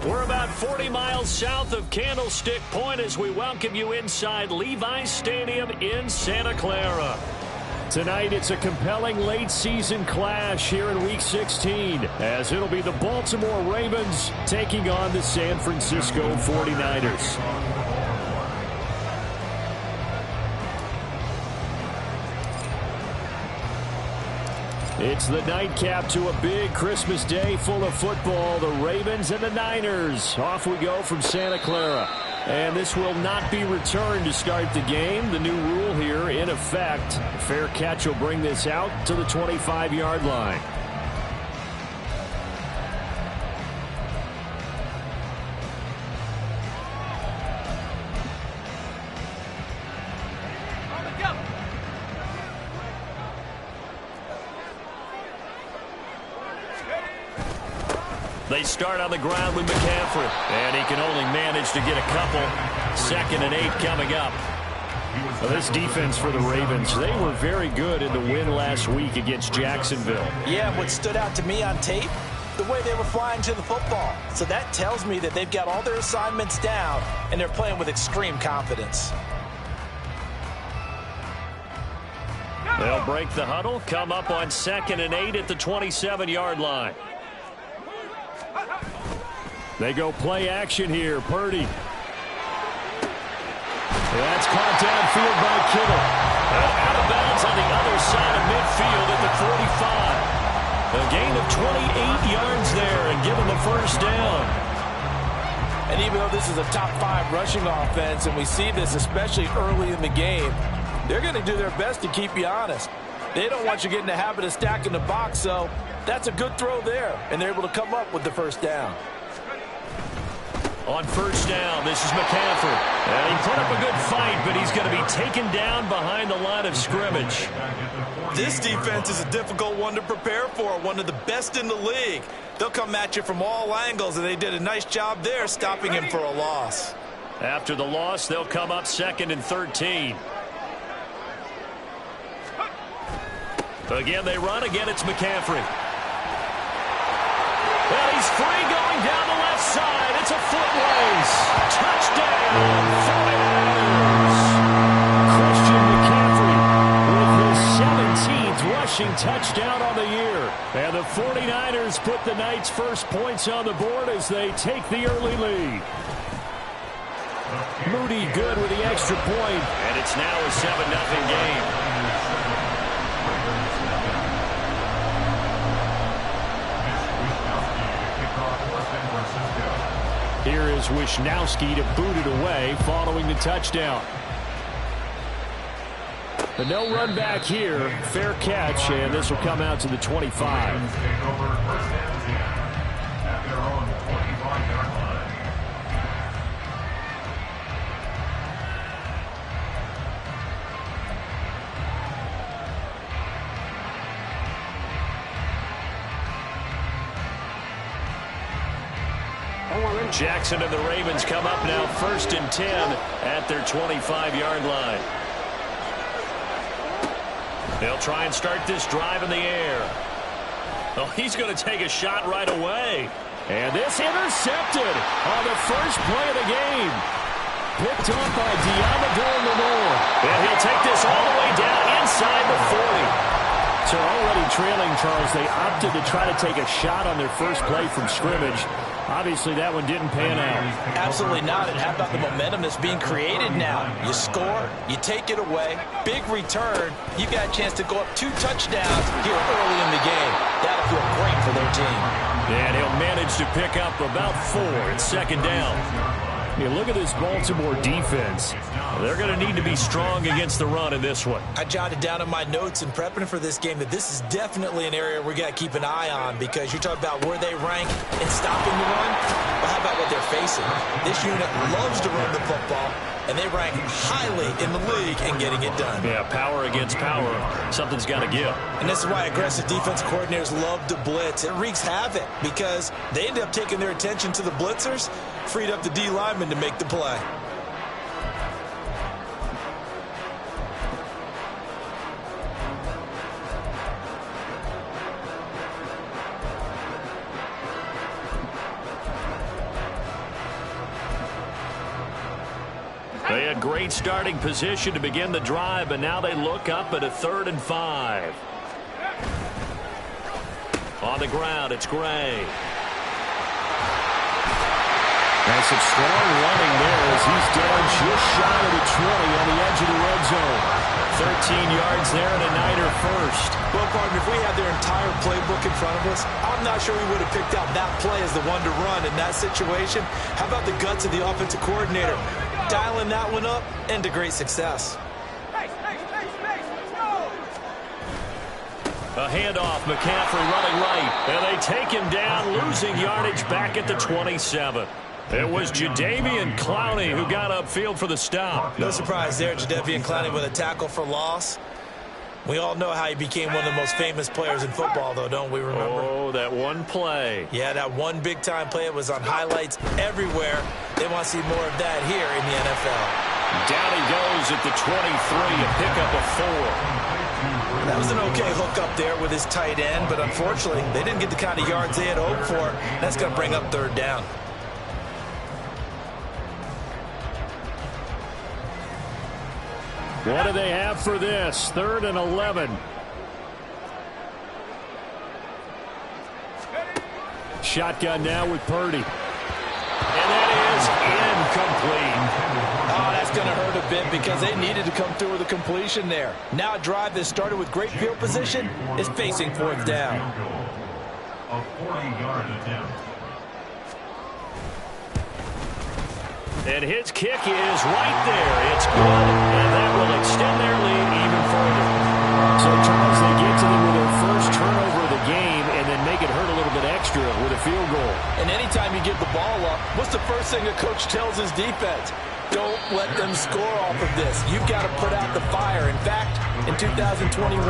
We're about 40 miles south of Candlestick Point as we welcome you inside Levi's Stadium in Santa Clara. Tonight, it's a compelling late-season clash here in Week 16, as it'll be the Baltimore Ravens taking on the San Francisco 49ers. It's the nightcap to a big Christmas day full of football. The Ravens and the Niners. Off we go from Santa Clara. And this will not be returned to start the game. The new rule here in effect. A fair catch will bring this out to the 25-yard line. They start on the ground with McCaffrey, and he can only manage to get a couple. 2nd and 8 coming up. Well, this defense for the Ravens, they were very good in the win last week against Jacksonville. Yeah, what stood out to me on tape, the way they were flying to the football. So that tells me that they've got all their assignments down, and they're playing with extreme confidence. They'll break the huddle, come up on 2nd and 8 at the 27-yard line. They go play action here. Purdy. That's caught downfield by Kittle. Out of bounds on the other side of midfield at the 45. A gain of 28 yards there and given the first down. And even though this is a top 5 rushing offense, and we see this especially early in the game, they're going to do their best to keep you honest. They don't want you getting the habit of stacking the box, so that's a good throw there, and they're able to come up with the first down. On first down, this is McCaffrey. And he put up a good fight, but he's going to be taken down behind the line of scrimmage. This defense is a difficult one to prepare for, one of the best in the league. They'll come at you from all angles, and they did a nice job there stopping him for a loss. After the loss, they'll come up 2nd and 13. Again, they run. Again, it's McCaffrey. Well, he's free going down the left side. It's a foot race. Touchdown, 49ers. Christian McCaffrey with his 17th rushing touchdown on the year. And the 49ers put the Knights' first points on the board as they take the early lead. Moody good with the extra point. And it's now a 7-0 game. Here is Wisnowski to boot it away following the touchdown. But no run back here. Fair catch, and this will come out to the 25. Jackson and the Ravens come up now 1st and 10 at their 25-yard line. They'll try and start this drive in the air. Oh, he's going to take a shot right away. And this intercepted on the first play of the game. Picked up by Diamador Lenore. And he'll take this all the way down inside the 40. So already trailing, Charles, they opted to try to take a shot on their first play from scrimmage. Obviously, that one didn't pan out. Absolutely not. And how about the momentum that's being created now? You score, you take it away, big return. You got a chance to go up 2 touchdowns here early in the game. That'll feel great for their team. And he'll manage to pick up about 4 at 2nd down. You look at this Baltimore defense. They're going to need to be strong against the run in this one. I jotted down in my notes in prepping for this game that this is definitely an area we got to keep an eye on, because you talk about where they rank in stopping the run. Well, how about what they're facing? This unit loves to run the football, and they rank highly in the league in getting it done. Yeah, power against power. Something's got to give. And this is why aggressive defense coordinators love to blitz. It wreaks havoc because they end up taking their attention to the blitzers, freed up the D lineman to make the play. A great starting position to begin the drive, but now they look up at a 3rd and 5. On the ground, it's Gray. And some strong running there as he's down just shy of the 20 on the edge of the red zone. 13 yards there and a Niner first. Well, partner, if we had their entire playbook in front of us, I'm not sure we would have picked out that play as the one to run in that situation. How about the guts of the offensive coordinator? Dialing that one up into great success. A handoff, McCaffrey running right. And they take him down, losing yardage back at the 27. It was Jadeveon Clowney who got upfield for the stop. No surprise there, Jadeveon Clowney with a tackle for loss. We all know how he became one of the most famous players in football, though, don't we remember? Oh, that one play. Yeah, that one big-time play. It was on highlights everywhere. They want to see more of that here in the NFL. Down he goes at the 23, a pickup of 4. That was an okay hook up there with his tight end, but unfortunately, they didn't get the kind of yards they had hoped for. That's going to bring up 3rd down. What do they have for this? 3rd and 11. Shotgun now with Purdy. And that is incomplete. Oh, that's going to hurt a bit because they needed to come through with a completion there. Now a drive that started with great field position is facing 4th down. A 40-yard attempt. And his kick is right there. It's good, and that will extend their lead even further. So, Charles, they get to them with their first turnover of the game and then make it hurt a little bit extra with a field goal. And anytime you give the ball up, what's the first thing a coach tells his defense? Don't let them score off of this. You've got to put out the fire. In fact, in 2021,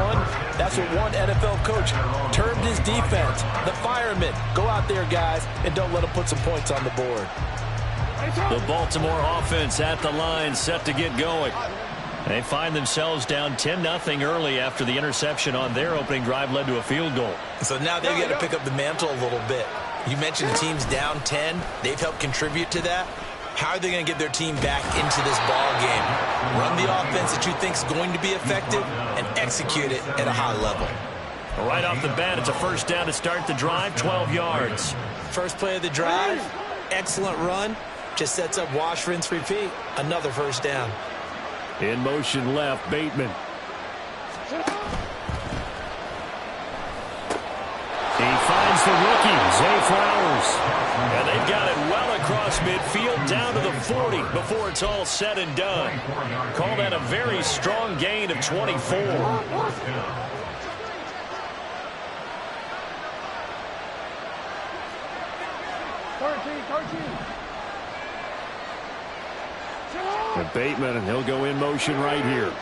that's what one NFL coach termed his defense. The firemen. Go out there, guys, and don't let them put some points on the board. The Baltimore offense at the line, set to get going. They find themselves down 10-0 early after the interception on their opening drive led to a field goal. So now they've got to pick up the mantle a little bit. You mentioned the team's down 10. They've helped contribute to that. How are they going to get their team back into this ball game? Run the offense that you think is going to be effective and execute it at a high level. Right off the bat, it's a 1st down to start the drive, 12 yards. First play of the drive, excellent run. Just sets up wash, rinse, repeat. Another 1st down. In motion left, Bateman. He finds the rookie, Zay Flowers. And they've got it well across midfield down to the 40 before it's all said and done. Call that a very strong gain of 24. 13. And Bateman, and he'll go in motion right here.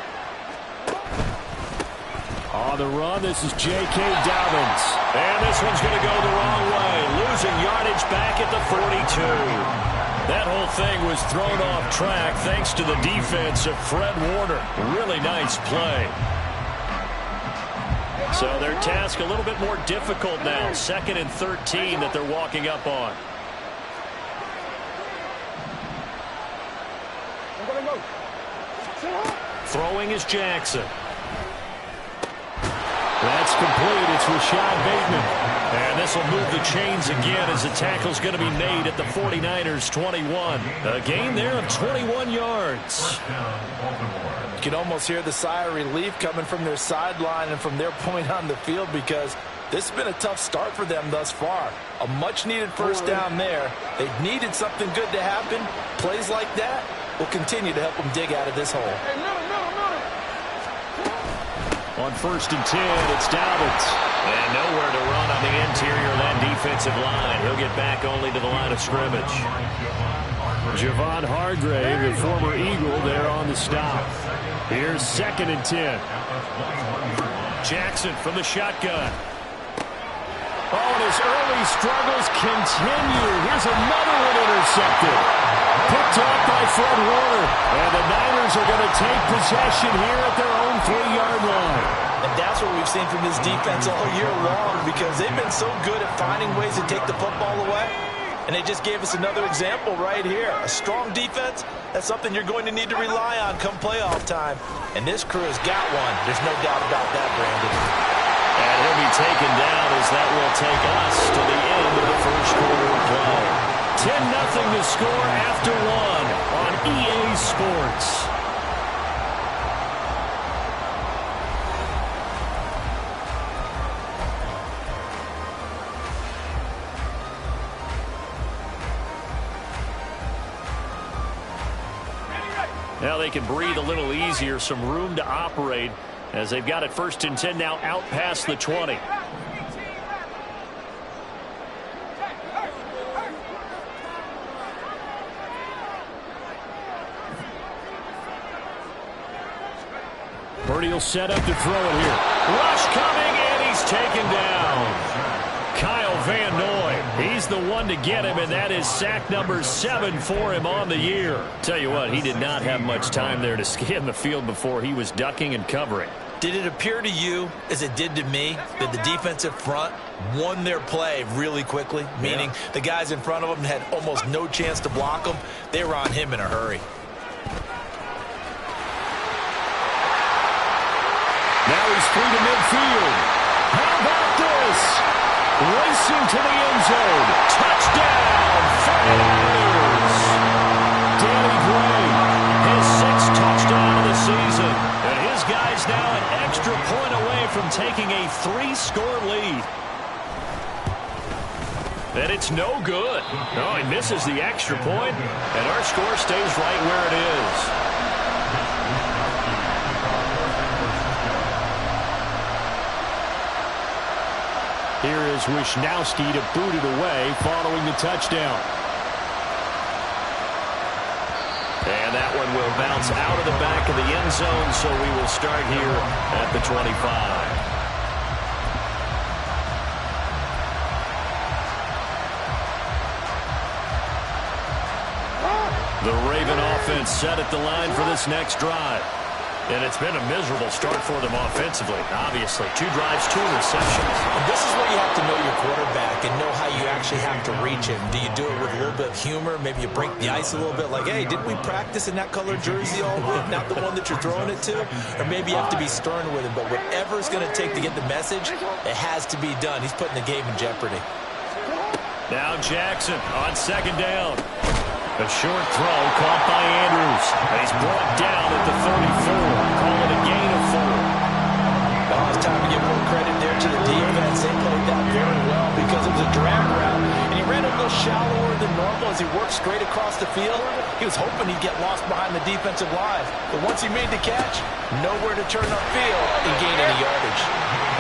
On the run, this is J.K. Dobbins. And this one's going to go the wrong way. Losing yardage back at the 42. That whole thing was thrown off track thanks to the defense of Fred Warner. Really nice play. So their task a little bit more difficult now. 2nd and 13 that they're walking up on. Throwing is Jackson. That's complete. It's Rashad Bateman. And this will move the chains again as the tackle's going to be made at the 49ers 21. A gain there of 21 yards. You can almost hear the sigh of relief coming from their sideline and from their point on the field because this has been a tough start for them thus far. A much-needed 1st down there. They've needed something good to happen. Plays like that will continue to help them dig out of this hole. On 1st and 10, it's Dobbins. And nowhere to run on the interior of that defensive line. He'll get back only to the line of scrimmage. Javon Hargrave, the former Eagle, there on the stop. Here's 2nd and 10. Jackson from the shotgun. Oh, and his early struggles continue. Here's another one intercepted. Picked off by Fred Warner. And the Niners are going to take possession here at their own 3-yard line. And that's what we've seen from this defense all year long because they've been so good at finding ways to take the football away. And they just gave us another example right here. A strong defense That's something you're going to need to rely on come playoff time. And this crew has got one. There's no doubt about that, Brandon. And he'll be taken down as that will take us to the end of the first quarter of play. 10-0 to score after one on EA Sports. Now they can breathe a little easier, some room to operate as they've got it 1st and 10 now out past the 20. Purdy will set up to throw it here. Rush coming, and he's taken down. Kyle Van Noy, he's the one to get him, and that is sack number 7 for him on the year. Tell you what, he did not have much time there to scan the field before he was ducking and covering. Did it appear to you, as it did to me, that the defensive front won their play really quickly? Meaning the guys in front of them had almost no chance to block them. They were on him in a hurry. Now he's free to midfield. How about this? Racing to the end zone. Touchdown, 49ers. Danny Gray, his 6th touchdown of the season. And his guys now an extra point away from taking a 3-score lead. And it's no good. No, he misses the extra point, and our score stays right where it is. Here is Wisnowski to boot it away following the touchdown. And that one will bounce out of the back of the end zone, so we will start here at the 25. The Raven offense set at the line for this next drive. And it's been a miserable start for them offensively, obviously. 2 drives, 2 receptions. And this is where you have to know your quarterback and know how you actually have to reach him. Do you do it with a little bit of humor? Maybe you break the ice a little bit, like, hey, didn't we practice in that color jersey all week, not the one that you're throwing it to? Or maybe you have to be stern with him. But whatever it's going to take to get the message, it has to be done. He's putting the game in jeopardy. Now Jackson on 2nd down. A short throw caught by Andrews. And he's brought down at the 34. Call it a gain of 4. Oh, it's time to give more credit there to the defense. They played that very well because it was a drag route. And he ran a little shallower than normal as he worked straight across the field. He was hoping he'd get lost behind the defensive line. But once he made the catch, nowhere to turn upfield and gain any yardage.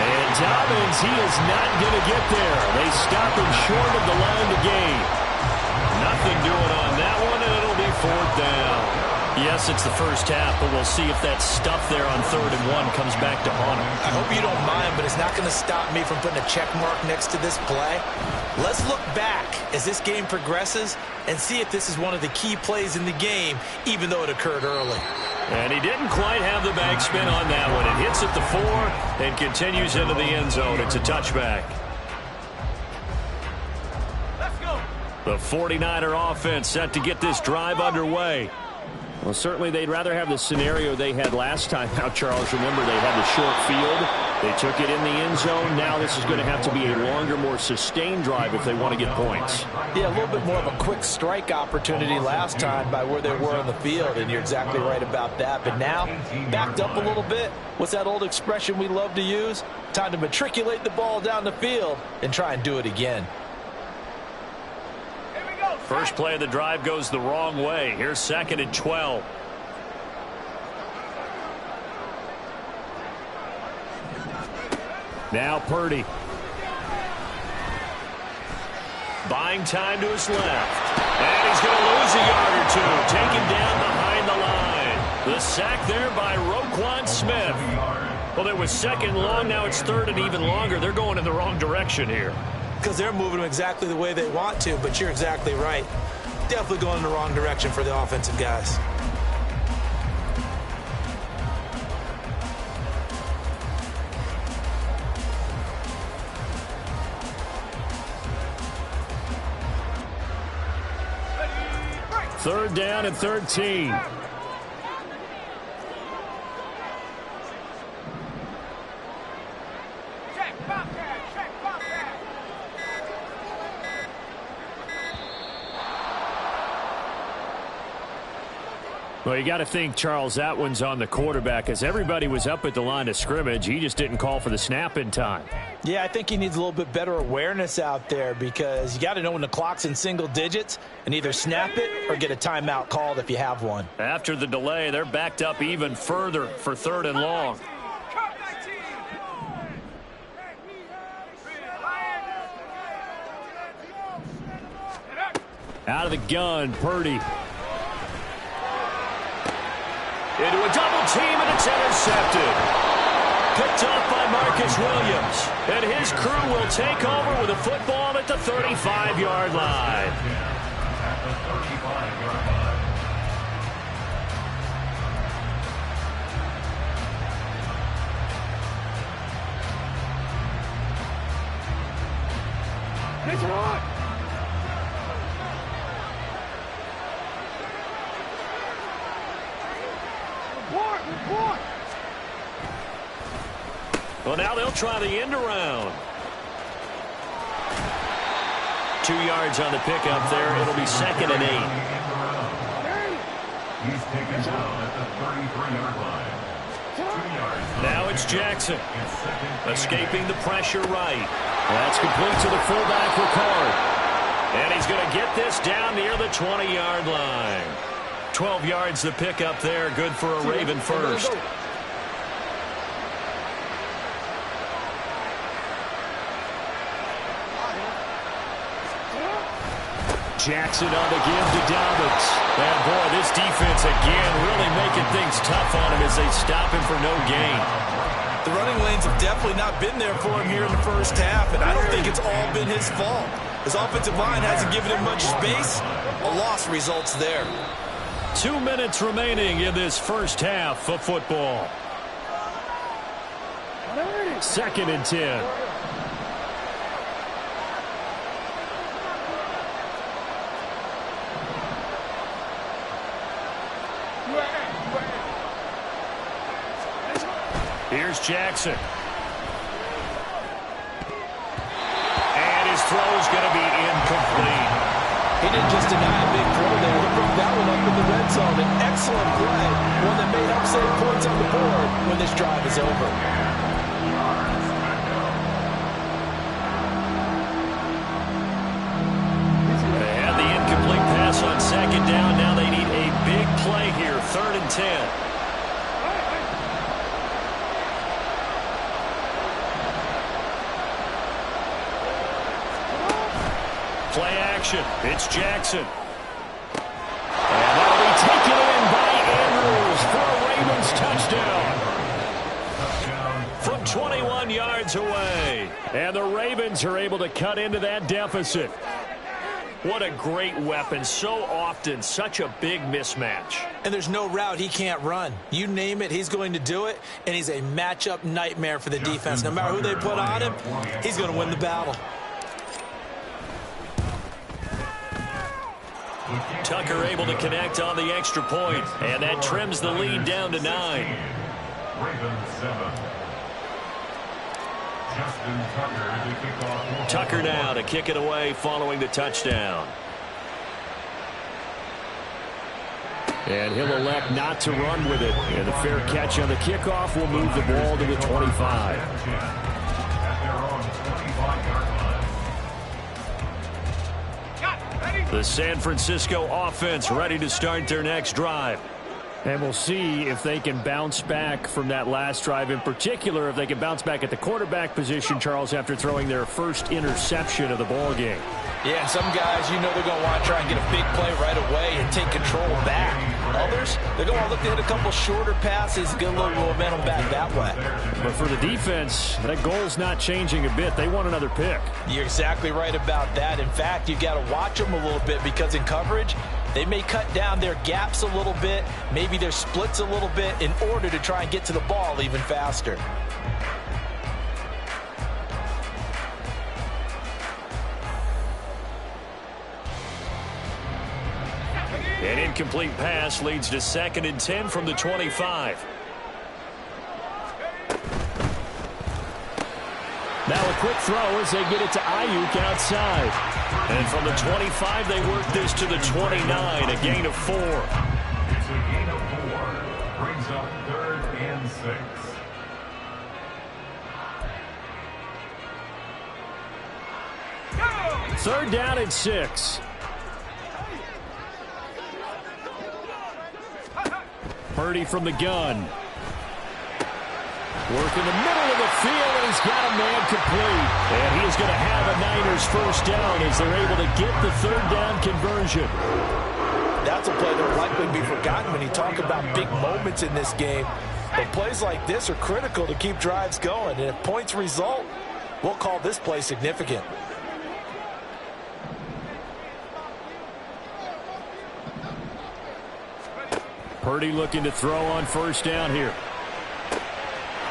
And Dobbins, he is not going to get there. They stop him short of the line to gain. Nothing doing on that one, and it'll be 4th down. Yes, it's the first half, but we'll see if that stuff there on 3rd and 1 comes back to haunt him. I hope you don't mind, but it's not going to stop me from putting a check mark next to this play. Let's look back as this game progresses and see if this is one of the key plays in the game, even though it occurred early. And he didn't quite have the backspin on that one. It hits at the 4 and continues into the end zone. It's a touchback. The 49er offense set to get this drive underway. Well, certainly they'd rather have the scenario they had last time out, Charles. Remember, they had the short field. They took it in the end zone. Now this is going to have to be a longer, more sustained drive if they want to get points. Yeah, a little bit more of a quick strike opportunity last time by where they were on the field, and you're exactly right about that. But now, backed up a little bit. What's that old expression we love to use? Time to matriculate the ball down the field and try and do it again. First play of the drive goes the wrong way. Here's 2nd and 12. Now Purdy. Buying time to his left. And he's going to lose a yard or 2. Taken down behind the line. The sack there by Roquan Smith. Well, it was 2nd long. Now it's 3rd and even longer. They're going in the wrong direction here. Because they're moving them exactly the way they want to, but you're exactly right. Definitely going in the wrong direction for the offensive guys. Third down and 13. Well, you got to think, Charles, that one's on the quarterback as everybody was up at the line of scrimmage. He just didn't call for the snap in time. Yeah, I think he needs a little bit better awareness out there because you got to know when the clock's in single digits and either snap it or get a timeout called if you have one. After the delay, they're backed up even further for 3rd and long. Out of the gun, Purdy. Into a double team, and it's intercepted. Picked off by Marcus Williams. And his crew will take over with a football at the 35-yard line. At the 35-yard line. It's on. Well, now they'll try the end around. 2 yards on the pickup there. It'll be 2nd and 8. He's taken down at the 33-yard line. 2 yards. Now it's Jackson. Escaping the pressure right. That's complete to the fullback, Ricard. And he's going to get this down near the 20-yard line. 12 yards the pickup there. Good for a Raven first. Jackson on the give to Dobbins. And boy, this defense again really making things tough on him as they stop him for no gain. The running lanes have definitely not been there for him here in the first half, and I don't think it's all been his fault. His offensive line hasn't given him much space. A loss results there. 2 minutes remaining in this first half of football. 2nd and 10. Here's Jackson. And his throw is going to be incomplete. He didn't just deny a big throw there. He broke that one up in the red zone. An excellent play. One that may help save points on the board when this drive is over. They had the incomplete pass on 2nd down. Now they need a big play here. 3rd and 10. Play action. It's Jackson. And that'll be taken in by Andrews for a Ravens touchdown. From 21 yards away. And the Ravens are able to cut into that deficit. What a great weapon. So often, such a big mismatch. And there's no route he can't run. You name it, he's going to do it. And he's a matchup nightmare for the defense. No matter who they put on him, he's going to win the battle. Tucker able to connect on the extra point, and that trims the lead down to 9. Ravens 7. Justin Tucker to kick off. Tucker now to kick it away following the touchdown. And he'll elect not to run with it. And the fair catch on the kickoff will move the ball to the 25. At their own 25-yard line. The San Francisco offense ready to start their next drive. And we'll see if they can bounce back from that last drive. In particular, if they can bounce back at the quarterback position, Charles, after throwing their first interception of the ball game. Yeah, some guys, you know they're going to want to try and get a big play right away and take control back. Others, they're going to look to hit a couple shorter passes and get a little momentum back that way. But for the defense, that goal's not changing a bit. They want another pick. You're exactly right about that. In fact, you've got to watch them a little bit because in coverage, they may cut down their gaps a little bit, maybe their splits a little bit in order to try and get to the ball even faster. An incomplete pass leads to 2nd and 10 from the 25. Now a quick throw as they get it to Ayuk outside. And from the 25, they work this to the 29, a gain of 4. It's a gain of 4. Brings up 3rd and 6. Third down and 6. Purdy from the gun. Work in the middle of the field, and he's got a man complete. And he is going to have a Niners first down as they're able to get the 3rd down conversion. That's a play that will likely be forgotten when you talk about big moments in this game. But plays like this are critical to keep drives going. And if points result, we'll call this play significant. Purdy looking to throw on first down here.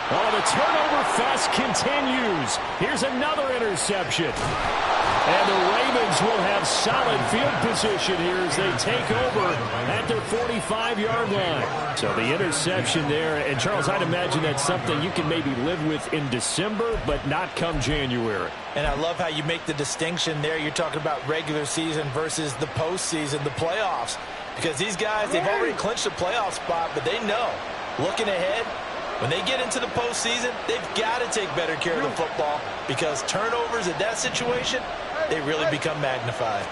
Oh, the turnover fest continues. Here's another interception. And the Ravens will have solid field position here as they take over at their 45-yard line. So the interception there. And, Charles, I'd imagine that's something you can maybe live with in December, but not come January. And I love how you make the distinction there. You're talking about regular season versus the postseason, the playoffs. Because these guys, they've already clinched a playoff spot, but they know, looking ahead, when they get into the postseason, they've got to take better care of the football because turnovers in that situation, they really become magnified.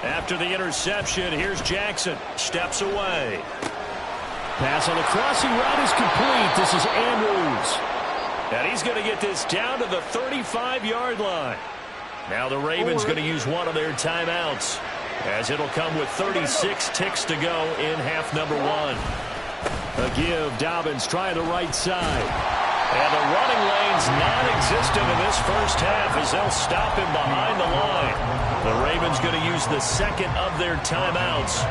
After the interception, here's Jackson. Steps away. Pass on the crossing route is complete. This is Andrews. And he's going to get this down to the 35-yard line. Now the Ravens going to use one of their timeouts as it'll come with 36 ticks to go in half number 1. A give, Dobbins trying the right side. And the running lane's non-existent in this first half as they'll stop him behind the line. The Ravens going to use the 2nd of their timeouts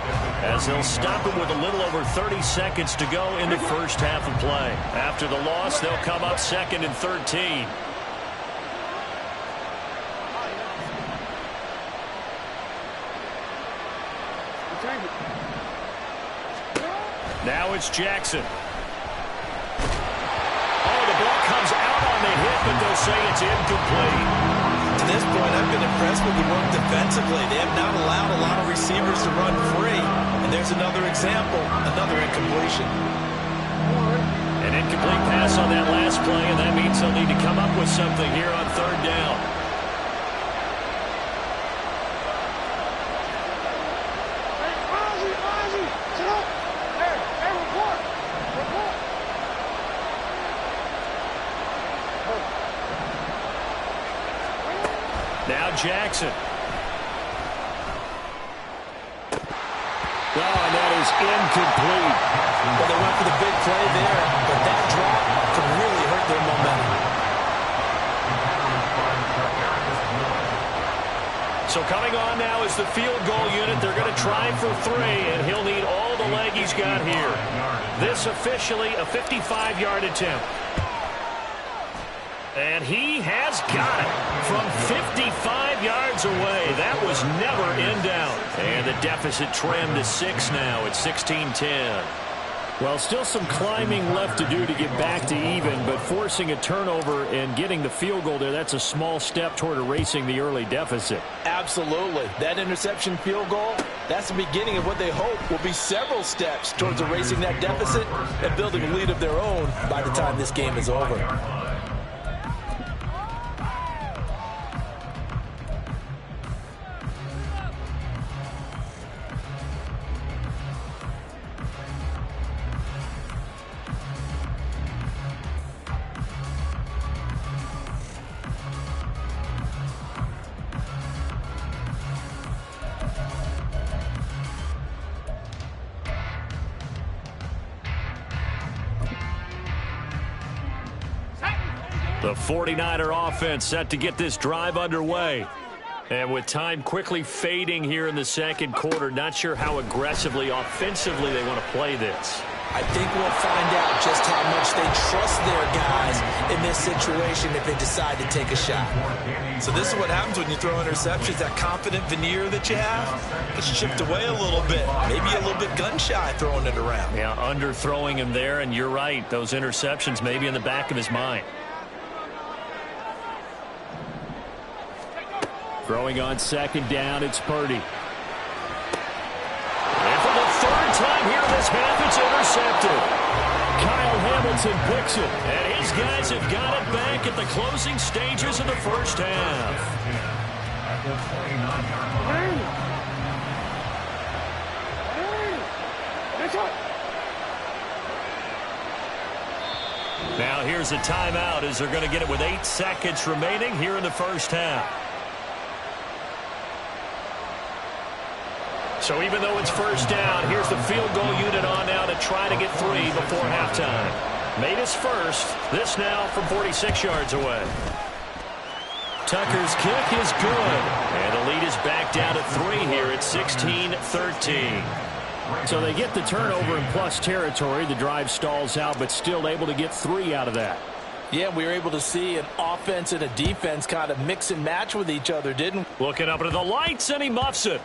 as they'll stop him with a little over 30 seconds to go in the first half of play. After the loss, they'll come up 2nd and 13. Now it's Jackson. Oh, the ball comes out on the hit, but they'll say it's incomplete. To this point, I've been impressed with the work defensively. They have not allowed a lot of receivers to run free. And there's another example, another incompletion. An incomplete pass on that last play, and that means they'll need to come up with something here on 3rd down. Now Jackson. Oh, and that is incomplete. Well, they went for the big play there, but that drop could really hurt their momentum. So coming on now is the field goal unit. They're going to try for 3, and he'll need all the leg he's got here. This officially a 55-yard attempt. And he has got it from 55 yards away. That was never in doubt. And the deficit trimmed to 6 now at 16-10. Well, still some climbing left to do to get back to even, but forcing a turnover and getting the field goal there, that's a small step toward erasing the early deficit. Absolutely. That interception field goal, that's the beginning of what they hope will be several steps towards erasing that deficit and building a lead of their own by the time this game is over. The 49er offense set to get this drive underway. And with time quickly fading here in the second quarter, not sure how aggressively, offensively they want to play this. I think we'll find out just how much they trust their guys in a situation if they decide to take a shot. So this is what happens when you throw interceptions. That confident veneer that you have gets chipped away a little bit. Maybe a little bit gun-shy throwing it around. Yeah, underthrowing him there, and you're right. Those interceptions may be in the back of his mind. Throwing on second down, it's Purdy. And for the third time here this half, it's intercepted. Kyle Hamilton picks it, and his guys have got it back at the closing stages of the first half. Now here's a timeout as they're going to get it with 8 seconds remaining here in the first half. So even though it's first down, here's the field goal unit on now to try to get 3 before halftime. Made his first. This now from 46 yards away. Tucker's kick is good. And the lead is back down to 3 here at 16-13. So they get the turnover in plus territory. The drive stalls out, but still able to get 3 out of that. Yeah, we were able to see an offense and a defense kind of mix and match with each other, didn't we? Looking up into the lights, and he muffs it.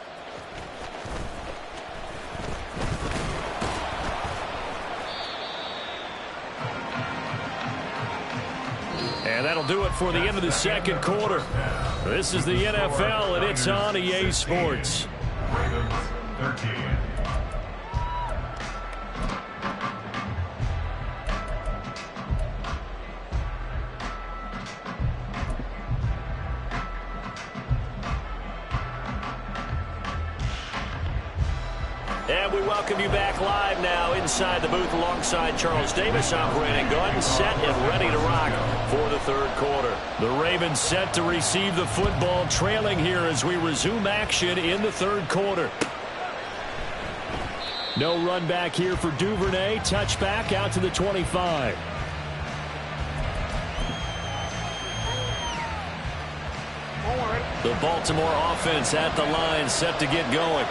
And that'll do it for the end of the second quarter. This is the NFL, and it's on EA Sports. Ravens 13. And we welcome you back live now inside the booth alongside Charles Davis. I'm Brandon Gordon, set and ready to rock for the third quarter. The Ravens set to receive the football, trailing here as we resume action in the third quarter. No run back here for Duvernay. Touchback out to the 25. The Baltimore offense at the line, set to get going.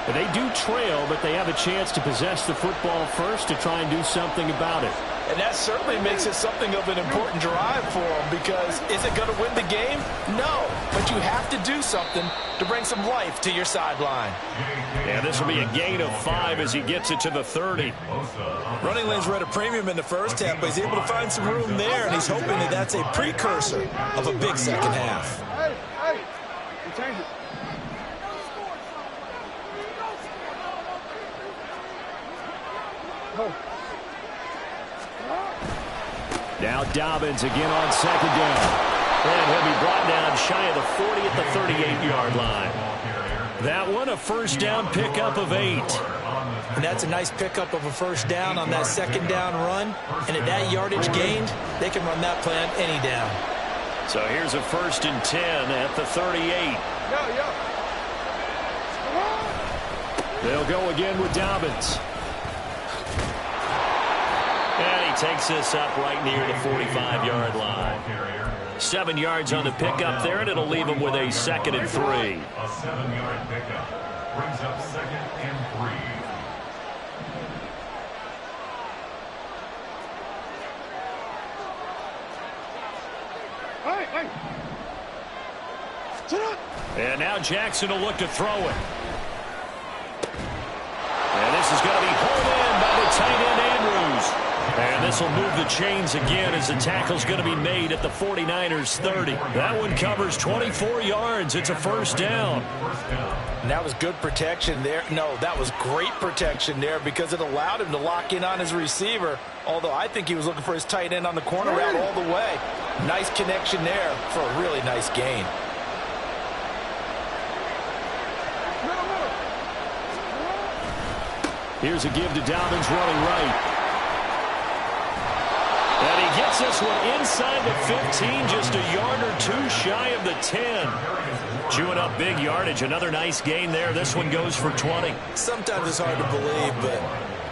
They do trail, but they have a chance to possess the football first to try and do something about it. And that certainly makes it something of an important drive for them, because is it going to win the game? No, but you have to do something to bring some life to your sideline. And this will be a gain of 5 as he gets it to the 30. Running lanes were at a premium in the first half, but he's able to find some room there, and he's hoping that that's a precursor of a big second half. Change it. Now Dobbins again on second down. And he'll be brought down shy of the 40 at the 38-yard line. That one, a first down pickup of 8. And that's a nice pickup of a first down on that second down run. And at that yardage gained, they can run that play on any down. So here's a 1st and 10 at the 38. They'll go again with Dobbins. And he takes this up right near the 45-yard line. 7 yards on the pickup there, and it'll leave him with a 2nd and 3. A 7-yard pickup brings up 2nd and 3. And now Jackson will look to throw it. And this is going to be pulled in by the tight end Andrews. And this will move the chains again as the tackle's going to be made at the 49ers 30. That one covers 24 yards. It's a first down. And that was good protection there. No, that was great protection there because it allowed him to lock in on his receiver, although I think he was looking for his tight end on the corner route all the way. Nice connection there for a really nice gain. Here's a give to Dobbins running right. And he gets this one inside the 15, just a yard or 2 shy of the 10. Chewing up big yardage. Another nice gain there. This one goes for 20. Sometimes it's hard to believe, but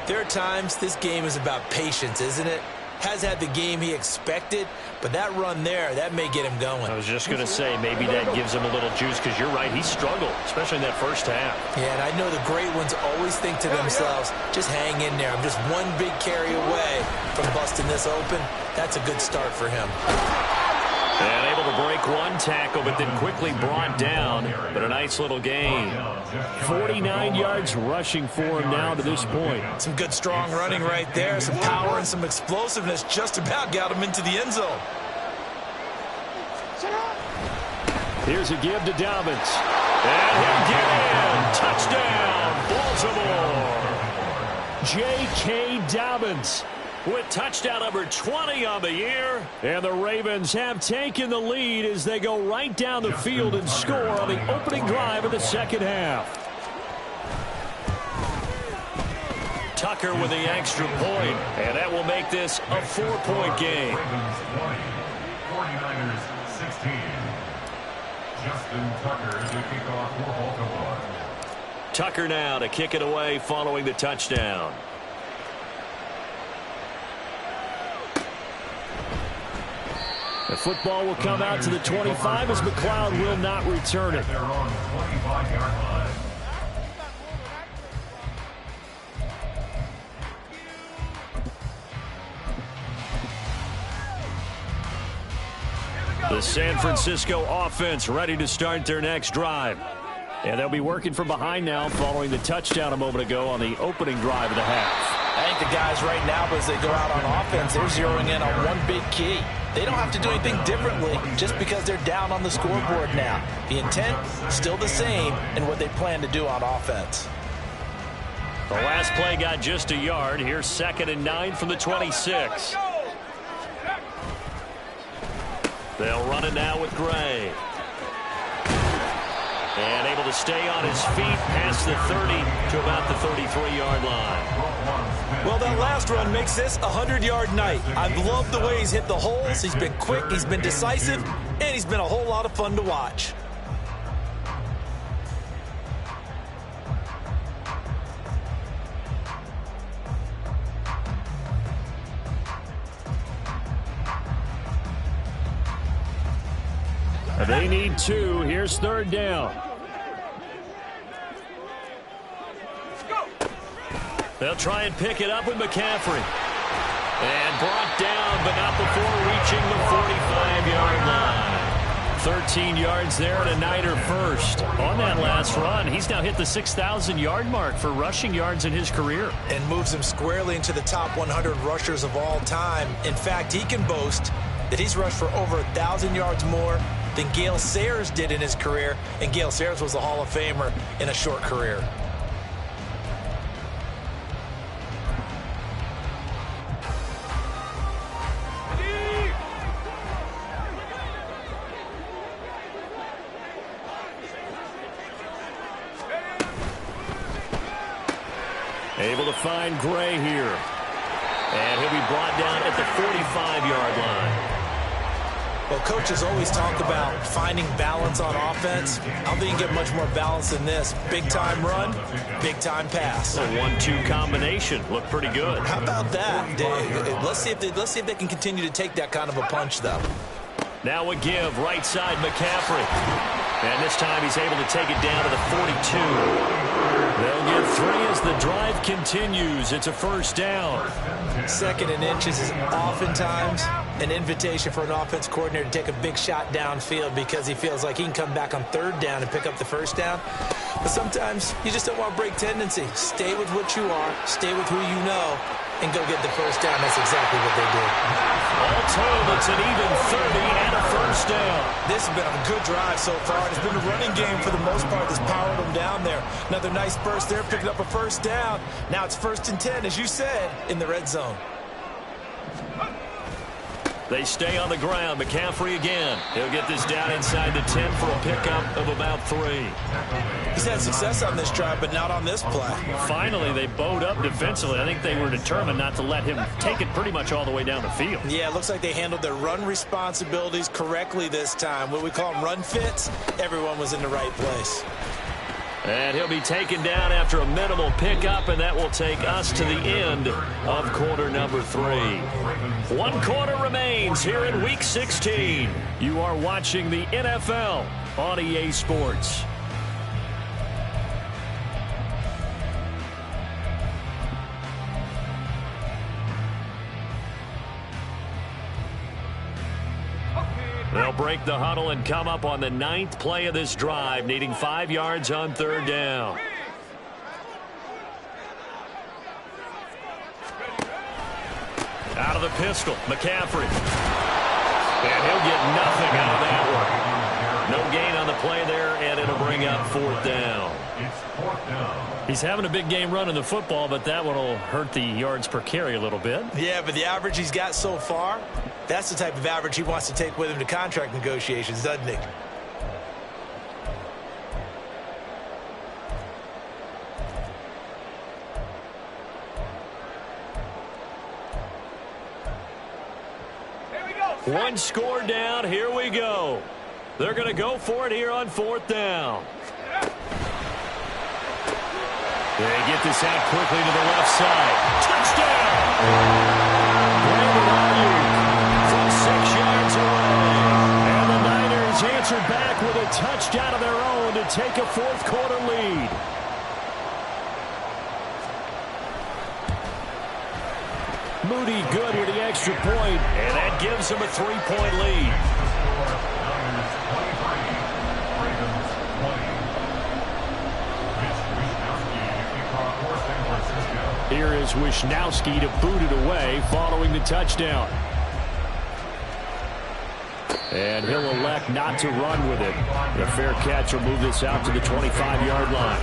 there are times this game is about patience, isn't it? has had the game he expected, but that run there, that may get him going. I was just going to say, maybe that gives him a little juice, because you're right, he struggled, especially in that first half. Yeah, and I know the great ones always think to themselves, just hang in there. I'm just one big carry away from busting this open. That's a good start for him. And able to break one tackle, but then quickly brought down. But a nice little gain. 49 yards rushing for him now to this point. Some good, strong running right there. Some power and some explosiveness just about got him into the end zone. Here's a give to Dobbins. And he'll get in. Touchdown, Baltimore. J.K. Dobbins with touchdown number 20 on the year. And the Ravens have taken the lead as they go right down the field and score on the opening drive of the second half. Tucker with the extra point, and that will make this a 4-point game. Ravens 20, 49ers 16. Justin Tucker to kick off for Baltimore. Tucker now to kick it away following the touchdown. The football will come out to the 25 as McLeod will not return it. They're on the 25-yard line. The San Francisco offense ready to start their next drive. And they'll be working from behind now following the touchdown a moment ago on the opening drive of the half. I think the guys right now, as they go out on offense, they're zeroing in on one big key. They don't have to do anything differently just because they're down on the scoreboard now. The intent, still the same in what they plan to do on offense. The last play got just a yard. Here's 2nd and 9 from the 26. They'll run it now with Gray. And able to stay on his feet past the 30 to about the 33-yard line. Well, that last run makes this a 100-yard night. I've loved the way he's hit the holes. He's been quick, he's been decisive, and he's been a whole lot of fun to watch. They need 2. Here's 3rd down. They'll try and pick it up with McCaffrey. And brought down, but not before reaching the 45-yard line. 13 yards there and a Niner first. On that last run, he's now hit the 6,000-yard mark for rushing yards in his career. And moves him squarely into the top 100 rushers of all time. In fact, he can boast that he's rushed for over 1,000 yards more than Gale Sayers did in his career, and Gale Sayers was a Hall of Famer in a short career. Able to find Gray here. And he'll be brought down at the 45-yard line. Well, coaches always talk about finding balance on offense. I don't think you can get much more balance than this. Big-time run, big-time pass. A 1-2 combination. Looked pretty good. How about that? Let's see if they can continue to take that kind of a punch, though. Now a give, right side McCaffrey. And this time he's able to take it down to the 42. They'll get 3 as the drive continues. It's a first down. 2nd and inches is oftentimes an invitation for an offense coordinator to take a big shot downfield because he feels like he can come back on 3rd down and pick up the first down. But sometimes you just don't want to break tendency. Stay with what you are, stay with who you know, and go get the first down. That's exactly what they did. All told, it's an even 30 and a first down. This has been a good drive so far. It's been a running game for the most part that's powered them down there. Another nice burst there, picking up a first down. Now it's 1st and 10, as you said, in the red zone. They stay on the ground. McCaffrey again. He'll get this down inside the 10 for a pickup of about 3. He's had success on this drive, but not on this play. Finally, they bowed up defensively. I think they were determined not to let him take it pretty much all the way down the field. Yeah, it looks like they handled their run responsibilities correctly this time. What we call them run fits, everyone was in the right place. And he'll be taken down after a minimal pickup, and that will take us to the end of quarter number 3. 1 quarter remains here in Week 16. You are watching the NFL on EA Sports. They'll break the huddle and come up on the 9th play of this drive, needing 5 yards on 3rd down. Out of the pistol, McCaffrey. And he'll get nothing out of that one. No gain on the play there, and it'll bring up 4th down. He's having a big game running the football, but that one will hurt the yards per carry a little bit. Yeah, but the average he's got so far, that's the type of average he wants to take with him to contract negotiations, doesn't he? One score down. Here we go. They're going to go for it here on 4th down. They get this out quickly to the left side. Touchdown! Brandon Ayuk from 6 yards away. And the Niners answered back with a touchdown of their own to take a 4th quarter lead. Moody good with the extra point, and that gives them a 3-point lead. Here is Wisnowski to boot it away following the touchdown. And he'll elect not to run with it. The fair catch will move this out to the 25-yard line.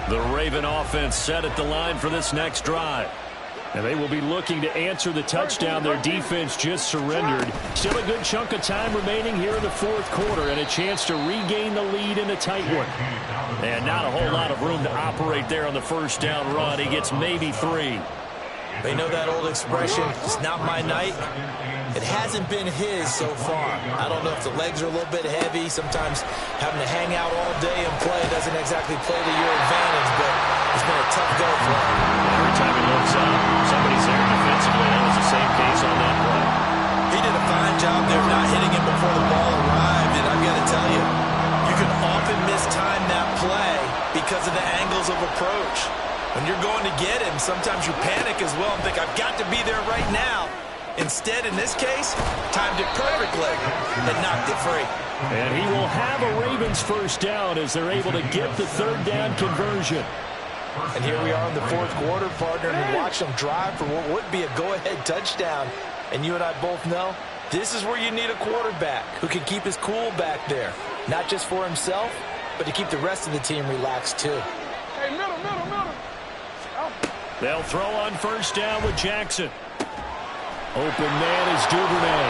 The Raven offense set at the line for this next drive. And they will be looking to answer the touchdown their defense just surrendered. Still a good chunk of time remaining here in the 4th quarter and a chance to regain the lead in a tight one. And not a whole lot of room to operate there on the 1st down run. He gets maybe 3. They know that old expression, it's not my night. It hasn't been his so far. I don't know if the legs are a little bit heavy. Sometimes having to hang out all day and play doesn't exactly play to your advantage, but it's been a tough go for him. Every time he looks up, somebody's there defensively. That was the same case on that play. He did a fine job there not hitting him before the ball arrived, and I've got to tell you, you can often mistime that play because of the angles of approach. When you're going to get him, sometimes you panic as well and think, I've got to be there right now. Instead, in this case, timed it perfectly and knocked it free. And he will have a Ravens 1st down as they're able to get the 3rd down conversion. And here we are in the 4th quarter, partner, and watch them drive for what would be a go-ahead touchdown. And you and I both know this is where you need a quarterback who can keep his cool back there. Not just for himself, but to keep the rest of the team relaxed too. Hey, middle. They'll throw on 1st down with Jackson. Open man is Duvernay.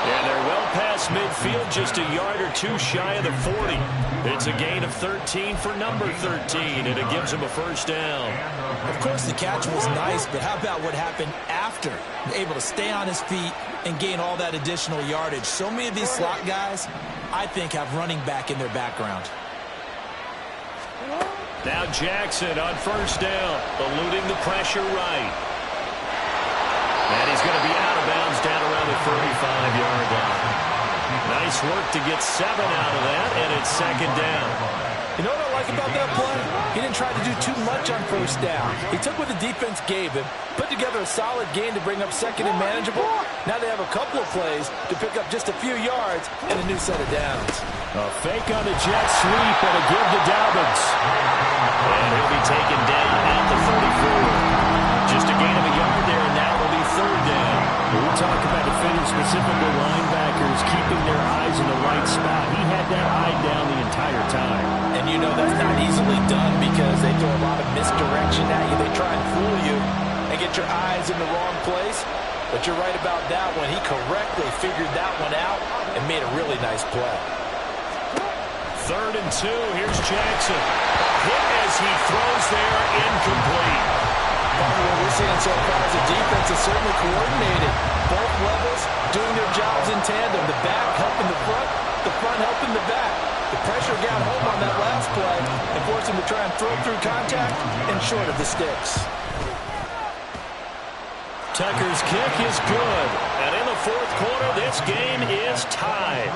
And they're well past midfield, just a yard or 2 shy of the 40. It's a gain of 13 for number 13, and it gives him a 1st down. Of course, the catch was nice, but how about what happened after? Able to stay on his feet and gain all that additional yardage. So many of these slot guys, I think, have running back in their background. Now Jackson on 1st down, eluding the pressure right. And he's going to be out of bounds down around the 35-yard line. Nice work to get 7 out of that, and it's 2nd down. You know what I like about that play? He didn't try to do too much on 1st down. He took what the defense gave him, put together a solid gain to bring up 2nd and manageable. Now they have a couple of plays to pick up just a few yards and a new set of downs. A fake on the jet sweep and a give to Dobbins. And he'll be taken down at the 34. Just a gain of a yard there, and now it'll be 3rd down. We talk about defenders, specifically linebackers, keeping their eyes in the right spot. He had that eye down the entire time. And you know that's not easily done because they throw a lot of misdirection at you. They try and fool you and get your eyes in the wrong place. But you're right about that one. He correctly figured that one out and made a really nice play. 3rd and 2. Here's Jackson. Hit as he throws there, incomplete. What we're seeing so far is the defense is certainly coordinated. Both levels doing their jobs in tandem. The back helping the front helping the back. The pressure got home on that last play and forced him to try and throw through contact and short of the sticks. Tucker's kick is good. And in the fourth quarter, this game is tied.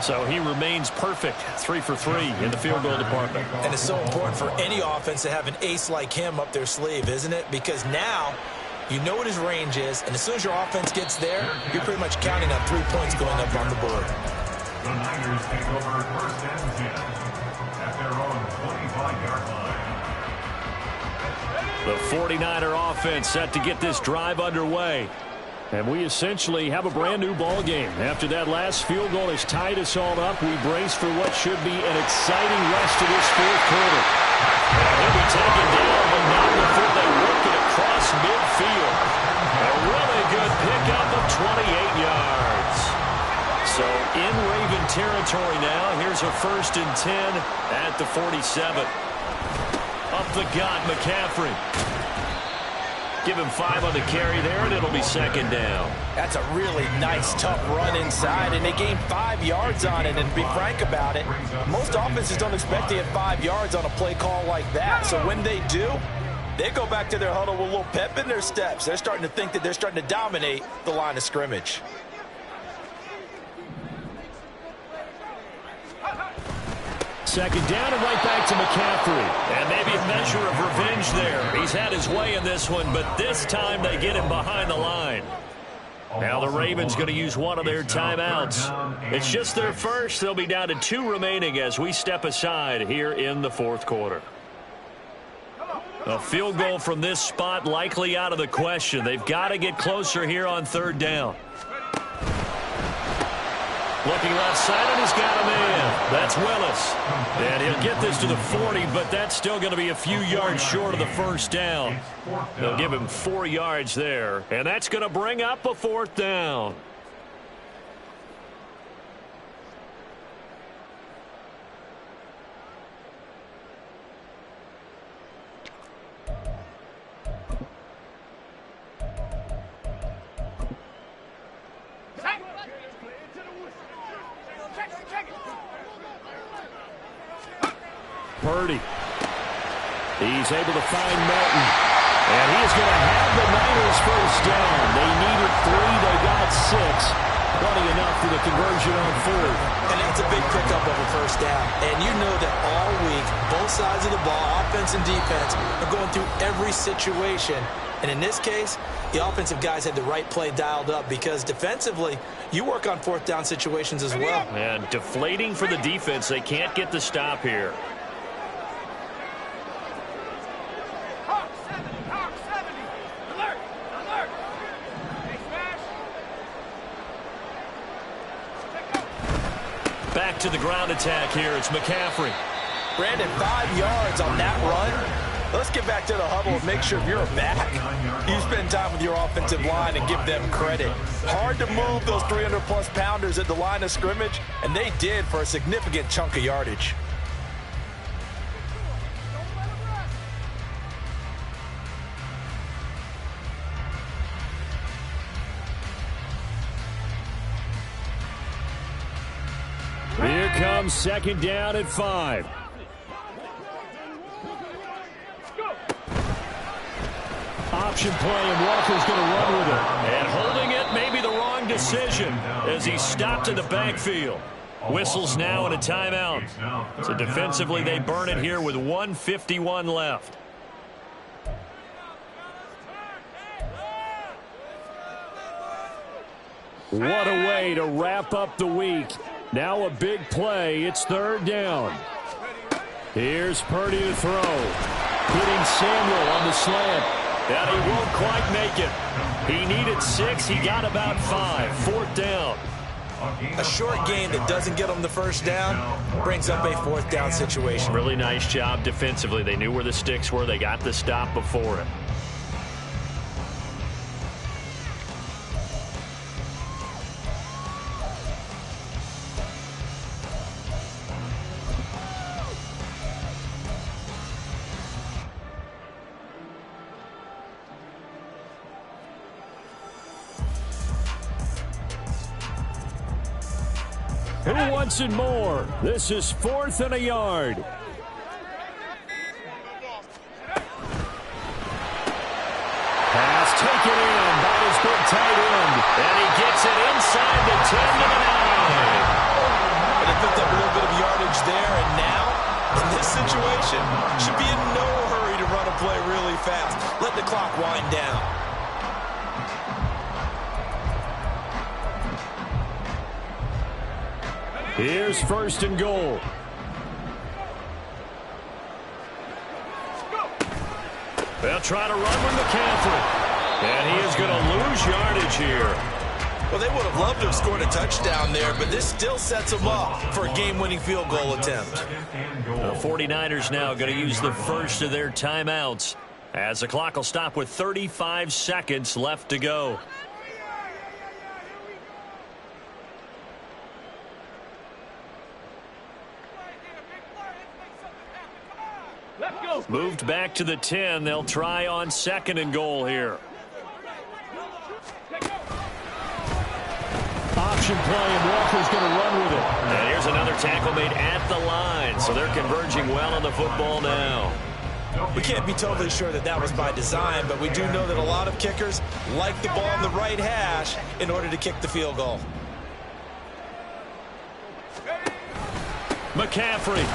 So he remains perfect, 3 for 3 in the field goal department. And it's so important for any offense to have an ace like him up their sleeve, isn't it? Because now you know what his range is, and as soon as your offense gets there, you're pretty much counting on 3 points going up on the board. The Niners take over first and 10 at their own 25-yard line. The 49er offense set to get this drive underway. And we essentially have a brand-new ball game. After that last field goal has tied us all up, we brace for what should be an exciting rest of this fourth quarter. And he'll be taken down, but not before they work it across midfield. A really good pickup of 28 yards. So in Raven territory now, here's a 1st and 10 at the 47. Up the gut, McCaffrey. Give him 5 on the carry there, and it'll be 2nd down. That's a really nice, tough run inside, and they gained 5 yards on it. And to be frank about it, most offenses don't expect to get 5 yards on a play call like that. So when they do, they go back to their huddle with a little pep in their steps. They're starting to think that they're starting to dominate the line of scrimmage. Second down and right back to McCaffrey. And maybe a measure of revenge there. He's had his way in this one, but this time they get him behind the line. Now the Ravens going to use one of their timeouts. It's just their first. They'll be down to 2 remaining as we step aside here in the fourth quarter. A field goal from this spot likely out of the question. They've got to get closer here on 3rd down. Looking left side, and he's got a man. That's Willis. And he'll get this to the 40, but that's still going to be a few yards short of the 1st down. They'll give him 4 yards there, and that's going to bring up a 4th down. Purdy. He's able to find Melton. And he is going to have the Niners 1st down. They needed 3. They got 6. Plenty enough for the conversion on 4th. And that's a big pickup of a 1st down. And you know that all week, both sides of the ball, offense and defense, are going through every situation. And in this case, the offensive guys had the right play dialed up because defensively, you work on 4th down situations as well. And deflating for the defense. They can't get the stop here. Back to the ground attack here. It's McCaffrey. Brandon, 5 yards on that run. Let's get back to the huddle and make sure you're back. You spend time with your offensive line and give them credit. Hard to move those 300-plus pounders at the line of scrimmage, and they did for a significant chunk of yardage. Here comes 2nd down at 5. Option play, and Walker's going to run with it. And holding it may be the wrong decision as he stopped in the backfield. Whistles now and a timeout. So defensively, they burn it here with 1:51 left. What a way to wrap up the week. Now a big play. It's 3rd down. Here's Purdy to throw. Hitting Samuel on the slant. And he won't quite make it. He needed 6. He got about 5. 4th down. A short game that doesn't get them the 1st down brings up a 4th down situation. Really nice job defensively. They knew where the sticks were. They got the stop before it. Who wants it more? This is 4th and a yard. Pass taken in by his big tight end. And he gets it inside the 10 to the 9. And he picked up a little bit of yardage there, and now, in this situation, should be in no hurry to run a play really fast. Let the clock wind down. Here's 1st and goal. They'll try to run with McCaffrey. And he is going to lose yardage here. Well, they would have loved to have scored a touchdown there, but this still sets them up for a game-winning field goal attempt. The 49ers now going to use the first of their timeouts as the clock will stop with 35 seconds left to go. Moved back to the 10. They'll try on 2nd and goal here. Option play, and Walker's going to run with it. And here's another tackle made at the line, so they're converging well on the football now. We can't be totally sure that that was by design, but we do know that a lot of kickers like the ball on the right hash in order to kick the field goal. McCaffrey.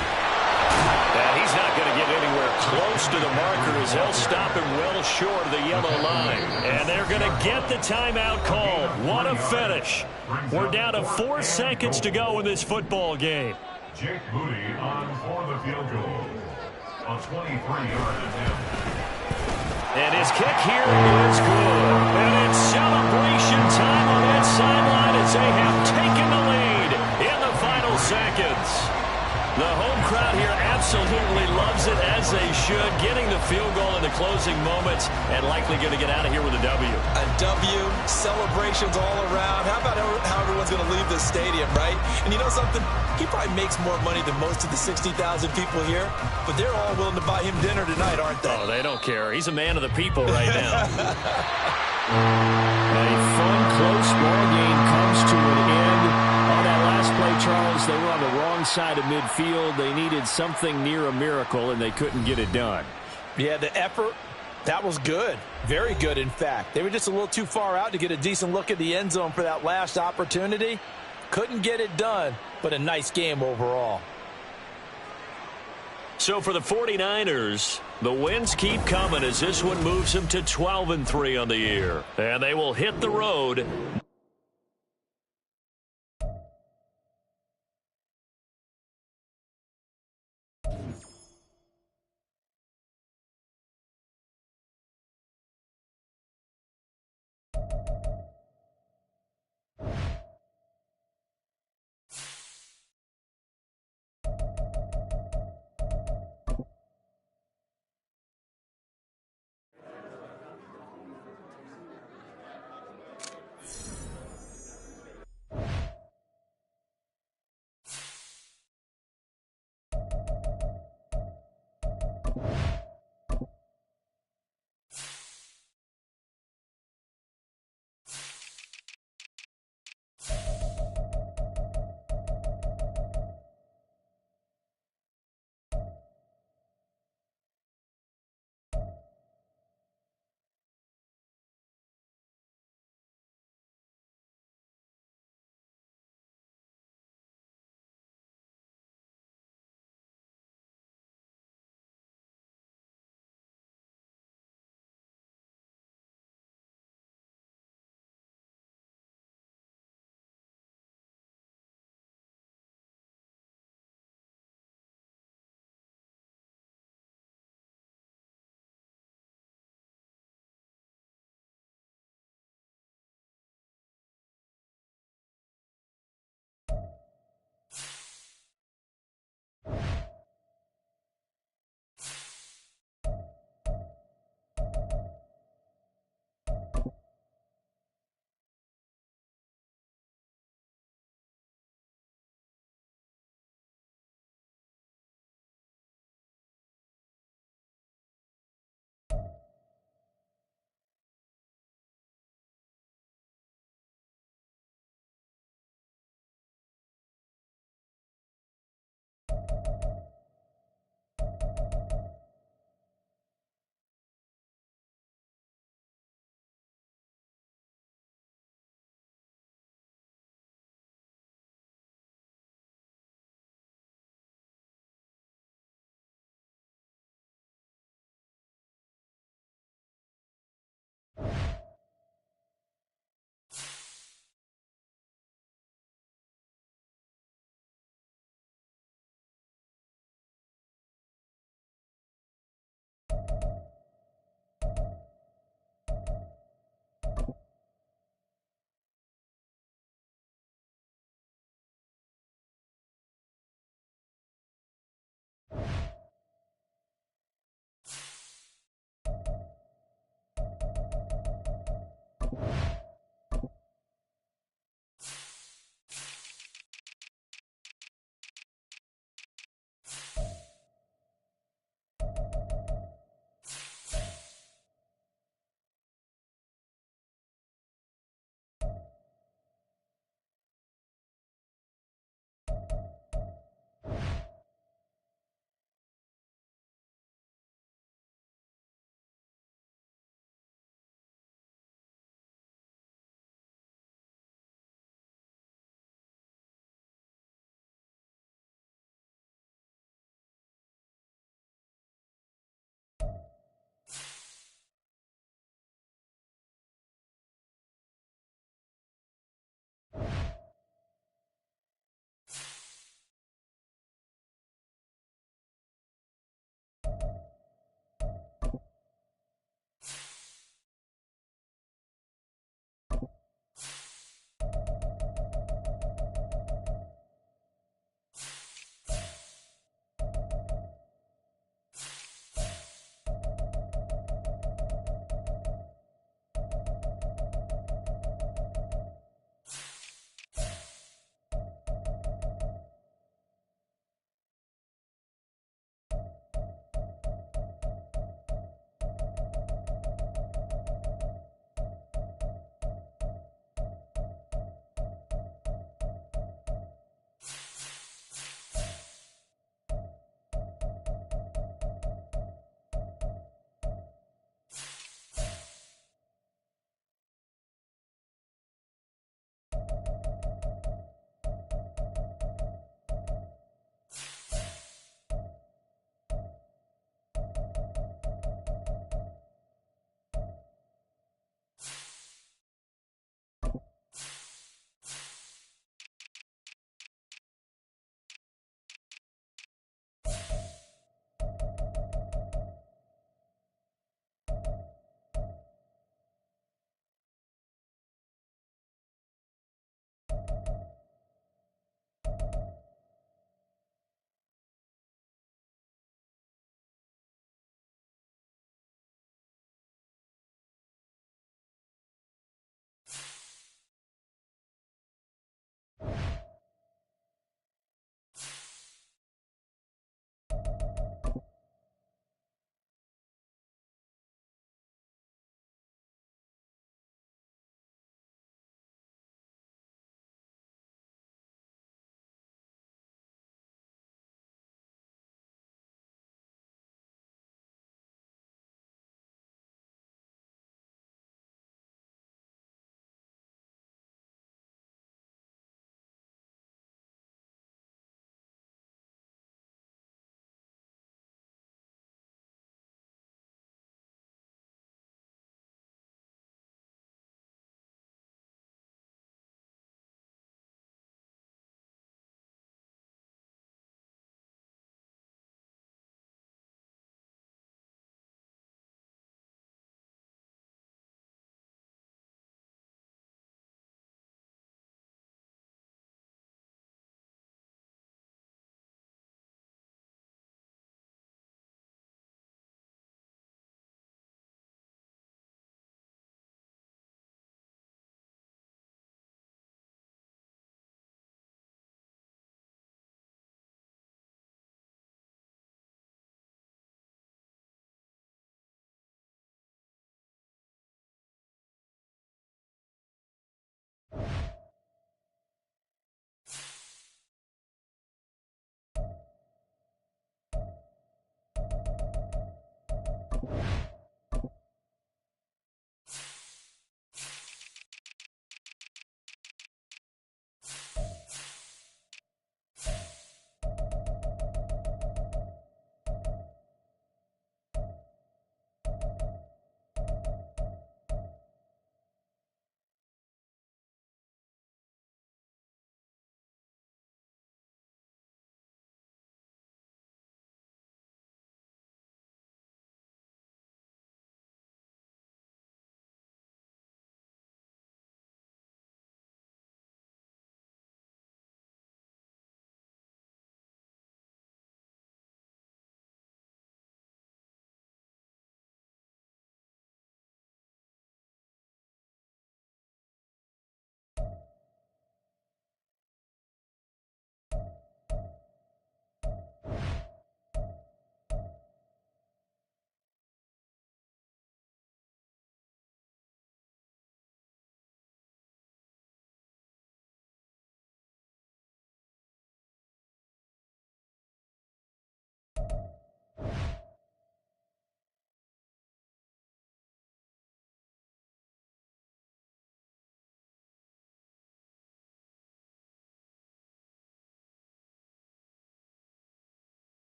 And he's not going to get anywhere close to the marker as they'll stop him well short of the yellow line. And they're going to get the timeout called. What a finish. We're down to 4 seconds to go in this football game. Jake Moody on for the field goal. A 23-yard attempt. And his kick here is good. And it's celebration time on that sideline as they have taken the lead in the final seconds. The home crowd here absolutely loves it, as they should, getting the field goal in the closing moments and likely going to get out of here with a W. A W, celebrations all around. How about how everyone's going to leave this stadium, right? And you know something? He probably makes more money than most of the 60,000 people here, but they're all willing to buy him dinner tonight, aren't they? Oh, they don't care. He's a man of the people right now. A fun, close ball game comes to an end. On that last play, Charles, they were on the wrong side of midfield. They needed something near a miracle, and they couldn't get it done. Yeah, the effort, that was good. Very good, in fact. They were just a little too far out to get a decent look at the end zone for that last opportunity. Couldn't get it done, but a nice game overall. So for the 49ers, the wins keep coming as this one moves them to 12-3 on the year. And they will hit the road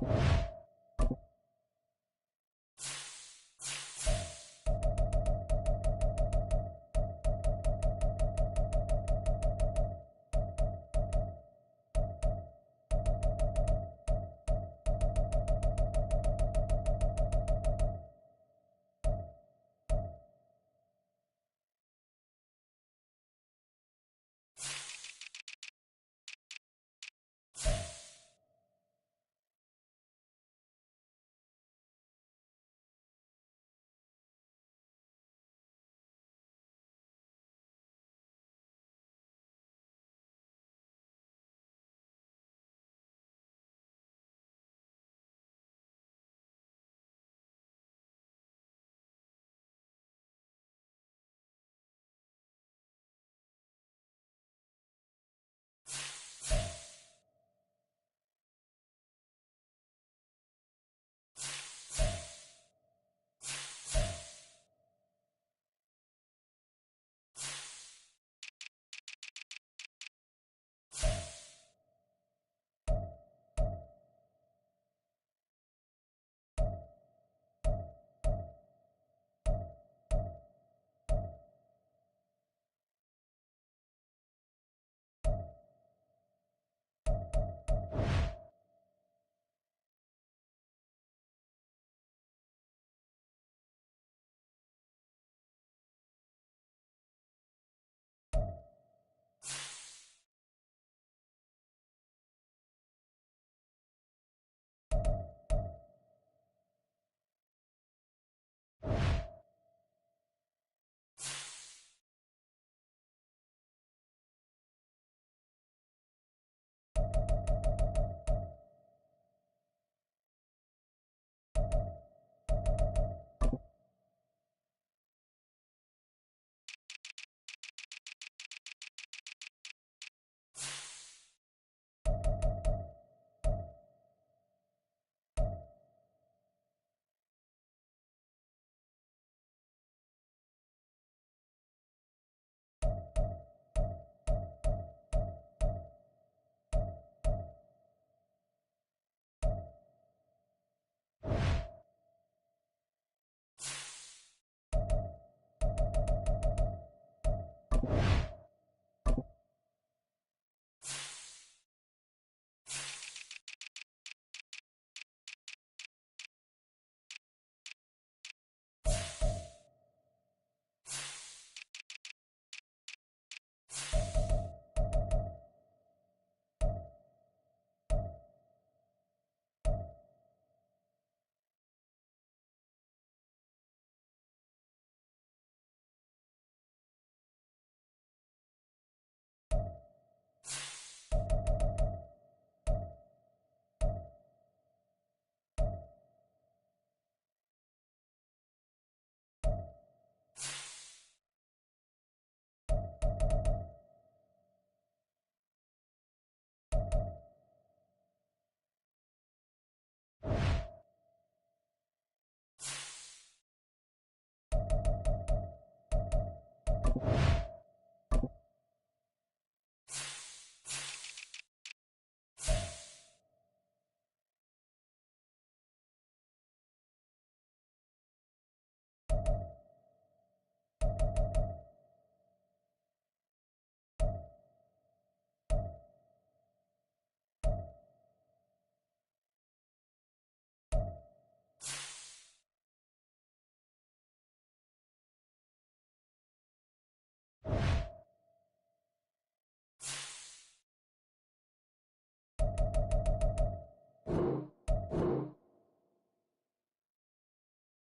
now.